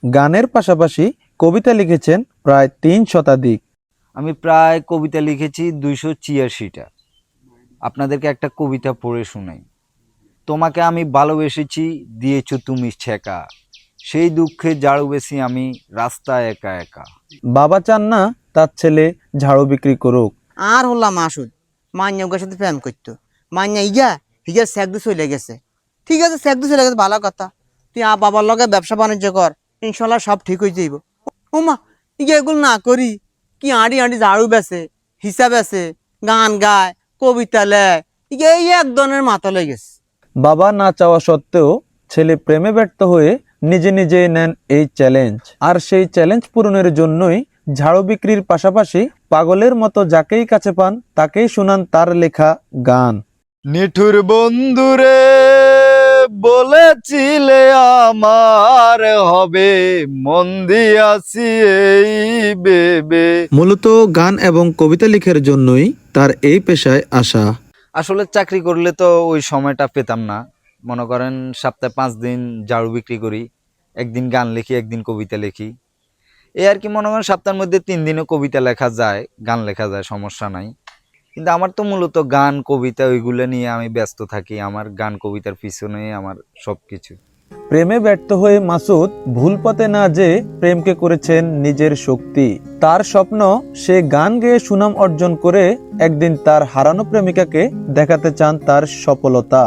গানের পাশাপাশি কবিতা লিখেছেন প্রায় 3 শতাধিক। আমি প্রায় কবিতা লিখেছি 286টা। আপনাদেরকে একটা কবিতা পড়ে শোনাই। তোমাকে আমি ভালোবেসেছি, দিয়েছ তুমি ছেঁকা, সেই দুঃখে ঝাড়ু বেশি আমি রাস্তায় একা একা। বাবা চান না তার ছেলে ঝাড়ু বিক্রি করুক। আর হল্লা মাসুদ মান্যার সাথে প্রেম করতো, মান্যা ইয়া হিজার স্যাকদু চলে গেছে। ঠিক আছে, স্যাকদু চলে গেছে, ভালো কথা। তুই বাবার লগে ব্যবসা বাণিজ্য কর, ইনশাল্লাহ সব ঠিক হয়ে যাইব। ওমা, ইয়া এগুলো না করি কি আঁড়ি আঁড়ি ঝাড়ু বেছে, হিসাব আছে, গান গায়, কবিতা লেয়, ইয়া এই এক ধরনের মাথা লয়ে গেছে। বাবা না চাওয়া সত্ত্বেও ছেলে প্রেমে ব্যর্থ হয়ে নিজে নিজে নেন এই চ্যালেঞ্জ। আর সেই চ্যালেঞ্জ পূরণের জন্যই ঝাড়ু বিক্রির পাশাপাশি পাগলের মতো যাকেই কাছে পান তাকেই শোনান তার লেখা গান। নিঠুর বন্ধুরে বলেছিলে আমার হবে, মন দিয়াছি এই বেবে। মূলত গান এবং কবিতা লিখার জন্যই তার এই পেশায় আসা। আসলে চাকরি করলে তো ওই সময়টা পেতাম না। মনে করেন সপ্তাহে 5 দিন ঝাড়ু বিক্রি করি, একদিন গান লিখি, একদিন কবিতা লিখি। এই আর কি, মনে করেন সপ্তাহের মধ্যে 3 দিনও কবিতা লেখা যায়, গান লেখা যায়, সমস্যা নাই। কিন্তু আমার তো মূলত গান কবিতা ওইগুলো নিয়ে আমি ব্যস্ত থাকি। আমার গান কবিতার পিছনে আমার সবকিছু। প্রেমে ব্যর্থ হয়ে মাসুদ ভুল পথে না যে প্রেমকে করেছেন নিজের শক্তি। তার স্বপ্ন সে গান গেয়ে সুনাম অর্জন করে একদিন তার হারানো প্রেমিকাকে দেখাতে চান তার সফলতা।